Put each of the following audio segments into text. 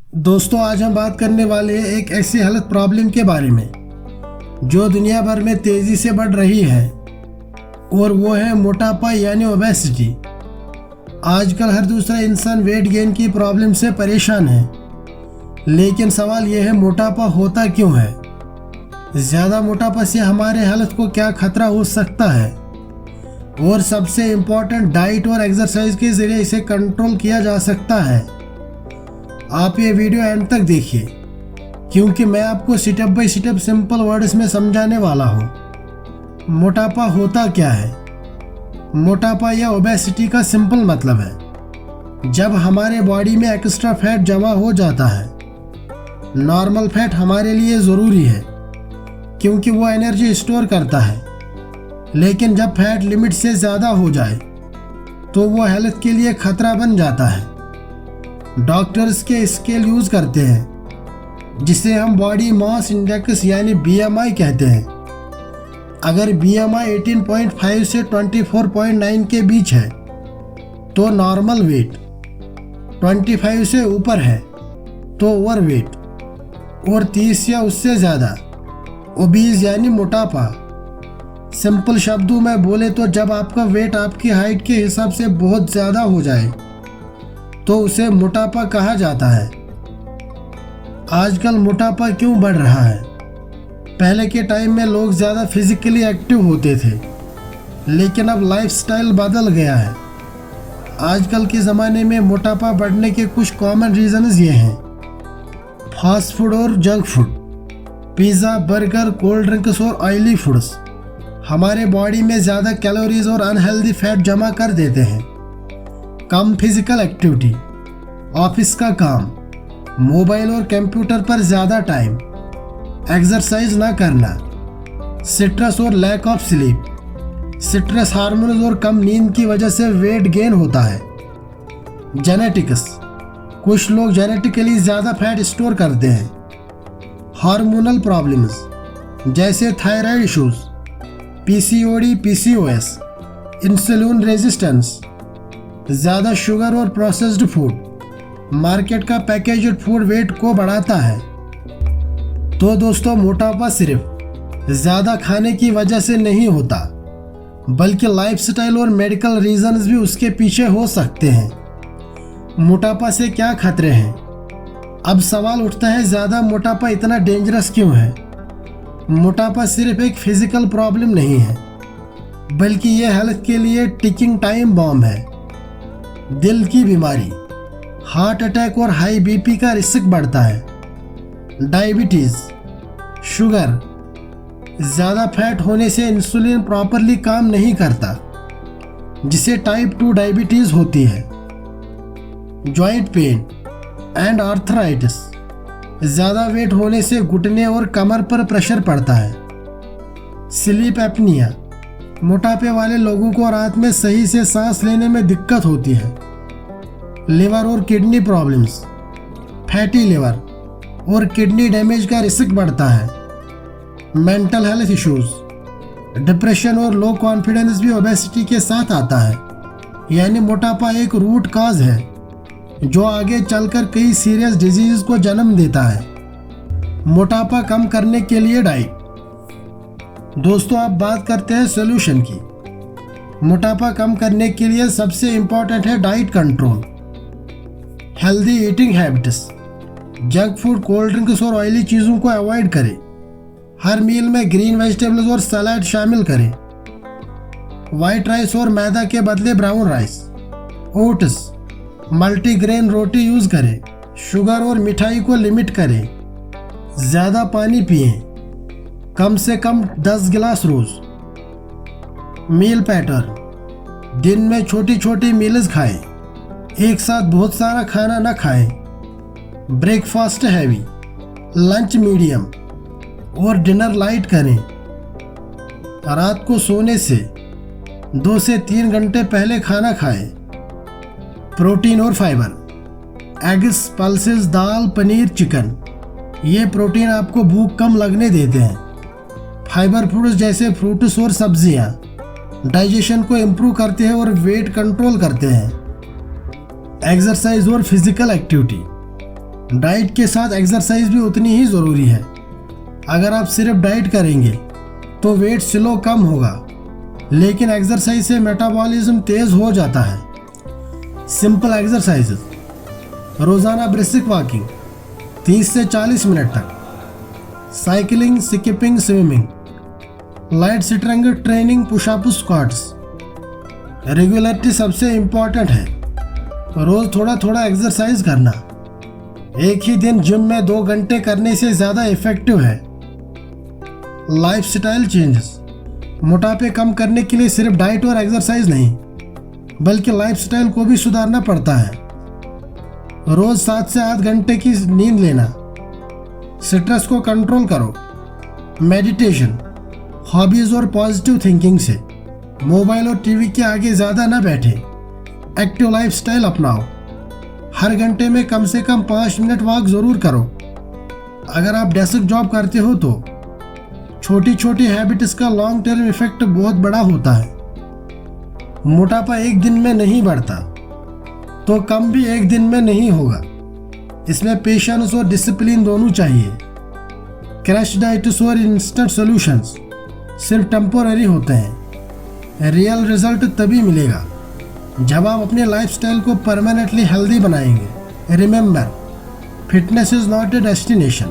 दोस्तों, आज हम बात करने वाले हैं एक ऐसी हेल्थ प्रॉब्लम के बारे में जो दुनिया भर में तेज़ी से बढ़ रही है और वो है मोटापा यानी ओबेसिटी। आजकल हर दूसरा इंसान वेट गेन की प्रॉब्लम से परेशान है, लेकिन सवाल यह है मोटापा होता क्यों है, ज़्यादा मोटापा से हमारे हेल्थ को क्या खतरा हो सकता है और सबसे इम्पोर्टेंट डाइट और एक्सरसाइज के ज़रिए इसे कंट्रोल किया जा सकता है। आप ये वीडियो एंड तक देखिए क्योंकि मैं आपको step by step simple words में समझाने वाला हूँ। मोटापा होता क्या है? मोटापा या ओबेसिटी का सिंपल मतलब है जब हमारे बॉडी में एक्स्ट्रा फैट जमा हो जाता है। नॉर्मल फैट हमारे लिए ज़रूरी है क्योंकि वो एनर्जी स्टोर करता है, लेकिन जब फैट लिमिट से ज़्यादा हो जाए तो वो हेल्थ के लिए खतरा बन जाता है। डॉक्टर्स के स्केल यूज़ करते हैं जिसे हम बॉडी मास इंडेक्स यानी BMI कहते हैं। अगर BMI 18.5 से 24.9 के बीच है तो नॉर्मल वेट, 25 से ऊपर है तो ओवरवेट और 30 या उससे ज़्यादा ओबीज यानी मोटापा। सिंपल शब्दों में बोले तो जब आपका वेट आपकी हाइट के हिसाब से बहुत ज़्यादा हो जाए तो उसे मोटापा कहा जाता है। आजकल मोटापा क्यों बढ़ रहा है? पहले के टाइम में लोग ज़्यादा फिजिकली एक्टिव होते थे, लेकिन अब लाइफस्टाइल बदल गया है। आजकल के ज़माने में मोटापा बढ़ने के कुछ कॉमन रीजंस ये हैं: फास्ट फूड और junk food, pizza, burger, cold drinks और ऑयली फूड्स हमारे बॉडी में ज़्यादा कैलोरीज और अनहेल्दी फैट जमा कर देते हैं। कम फिजिकल एक्टिविटी, ऑफिस का काम, मोबाइल और कंप्यूटर पर ज़्यादा टाइम, एक्सरसाइज ना करना, स्ट्रेस और lack of sleep. Stress hormones और कम नींद की वजह से वेट गेन होता है। जेनेटिक्स, कुछ लोग जेनेटिकली ज़्यादा फैट स्टोर करते हैं। हार्मोनल प्रॉब्लम्स जैसे thyroid issues, PCOD, PCOS, insulin resistance, ज़्यादा शुगर और प्रोसेस्ड फूड। मार्केट का पैकेज्ड फूड वेट को बढ़ाता है। तो दोस्तों, मोटापा सिर्फ ज़्यादा खाने की वजह से नहीं होता, बल्कि लाइफस्टाइल और मेडिकल रीजंस भी उसके पीछे हो सकते हैं। मोटापा से क्या खतरे हैं? अब सवाल उठता है, ज़्यादा मोटापा इतना डेंजरस क्यों है? मोटापा सिर्फ एक फिजिकल प्रॉब्लम नहीं है, बल्कि ये हेल्थ के लिए टिकिंग टाइम बॉम्ब है। दिल की बीमारी, हार्ट अटैक और हाई BP का रिस्क बढ़ता है। डायबिटीज़, शुगर, ज़्यादा फैट होने से इंसुलिन प्रॉपरली काम नहीं करता, जिसे टाइप 2 डायबिटीज़ होती है। जॉइंट पेन एंड आर्थराइटिस, ज़्यादा वेट होने से घुटने और कमर पर प्रेशर पड़ता है। स्लीप एपनिया, मोटापे वाले लोगों को रात में सही से सांस लेने में दिक्कत होती है। लिवर और किडनी प्रॉब्लम्स, फैटी लिवर और किडनी डैमेज का रिस्क बढ़ता है। मेंटल हेल्थ इश्यूज, डिप्रेशन और लो कॉन्फिडेंस भी ओबेसिटी के साथ आता है। यानी मोटापा एक रूट काज है जो आगे चलकर कई सीरियस डिजीज को जन्म देता है। मोटापा कम करने के लिए डाइट। दोस्तों, आप बात करते हैं सोल्यूशन की। मोटापा कम करने के लिए सबसे इम्पोर्टेंट है diet control. Healthy eating habits, junk food, cold drinks और ऑयली चीज़ों को अवॉइड करें। हर मील में ग्रीन वेजिटेबल्स और सलाद शामिल करें। वाइट राइस और मैदा के बदले ब्राउन राइस, ओट्स, मल्टीग्रेन रोटी यूज़ करें। शुगर और मिठाई को लिमिट करें। ज़्यादा पानी पिएं, कम से कम 10 गिलास रोज। मील पैटर्न, दिन में छोटी छोटी मील्स खाएं, एक साथ बहुत सारा खाना न खाएं। ब्रेकफास्ट हैवी, लंच मीडियम और डिनर लाइट करें। रात को सोने से 2 से 3 घंटे पहले खाना खाएं। प्रोटीन और फाइबर, एग्स, पल्सेस, दाल, पनीर, चिकन, ये प्रोटीन आपको भूख कम लगने देते हैं। फाइबर फूड्स जैसे फ्रूट्स और सब्जियां डाइजेशन को इम्प्रूव करते हैं और वेट कंट्रोल करते हैं। एक्सरसाइज और फिजिकल एक्टिविटी, डाइट के साथ एक्सरसाइज भी उतनी ही ज़रूरी है। अगर आप सिर्फ डाइट करेंगे तो वेट स्लो कम होगा, लेकिन एक्सरसाइज से मेटाबॉलिज्म तेज़ हो जाता है। सिंपल एक्सरसाइज: रोज़ाना ब्रिस्क वॉकिंग 30 से 40 मिनट तक, cycling, skipping, swimming, light strength training, pushup, squats. Regularity सबसे इम्पॉर्टेंट है। रोज़ थोड़ा थोड़ा एक्सरसाइज करना एक ही दिन जिम में 2 घंटे करने से ज़्यादा इफेक्टिव है। लाइफस्टाइल चेंजेस: मोटापे कम करने के लिए सिर्फ डाइट और एक्सरसाइज नहीं, बल्कि लाइफस्टाइल को भी सुधारना पड़ता है। रोज़ 7 से 8 घंटे की नींद लेना, स्ट्रेस को कंट्रोल करो, मेडिटेशन, हॉबीज़ और पॉजिटिव थिंकिंग से मोबाइल और टीवी के आगे ज़्यादा ना बैठे। एक्टिव लाइफस्टाइल अपनाओ, हर घंटे में कम से कम 5 मिनट वॉक ज़रूर करो। अगर आप डेस्क जॉब करते हो तो छोटी छोटी हैबिट्स का लॉन्ग टर्म इफेक्ट बहुत बड़ा होता है। मोटापा एक दिन में नहीं बढ़ता, तो कम भी एक दिन में नहीं होगा। इसमें पेशेंस और डिसिप्लिन दोनों चाहिए। क्रैश डाइट्स और इंस्टेंट सॉल्यूशंस सिर्फ टेम्पोररी होते हैं। रियल रिजल्ट तभी मिलेगा जब आप अपने लाइफस्टाइल को परमानेंटली हेल्दी बनाएंगे। Remember, fitness is not a destination,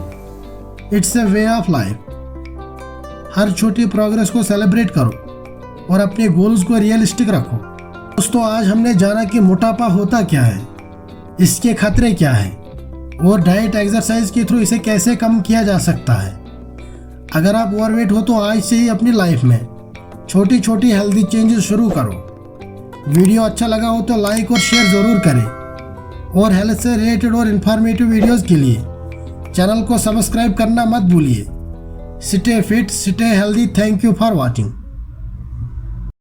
it's a way of life. हर छोटी प्रोग्रेस को सेलिब्रेट करो और अपने गोल्स को रियलिस्टिक रखो। दोस्तों, आज हमने जाना कि मोटापा होता क्या है, इसके खतरे क्या है और डाइट एक्सरसाइज के थ्रू इसे कैसे कम किया जा सकता है। अगर आप ओवरवेट हो तो आज से ही अपनी लाइफ में छोटी छोटी हेल्दी चेंजेस शुरू करो। वीडियो अच्छा लगा हो तो लाइक और शेयर ज़रूर करें और हेल्थ से रिलेटेड और इन्फॉर्मेटिव वीडियोस के लिए चैनल को सब्सक्राइब करना मत भूलिए। Stay fit, stay healthy. Thank you for watching.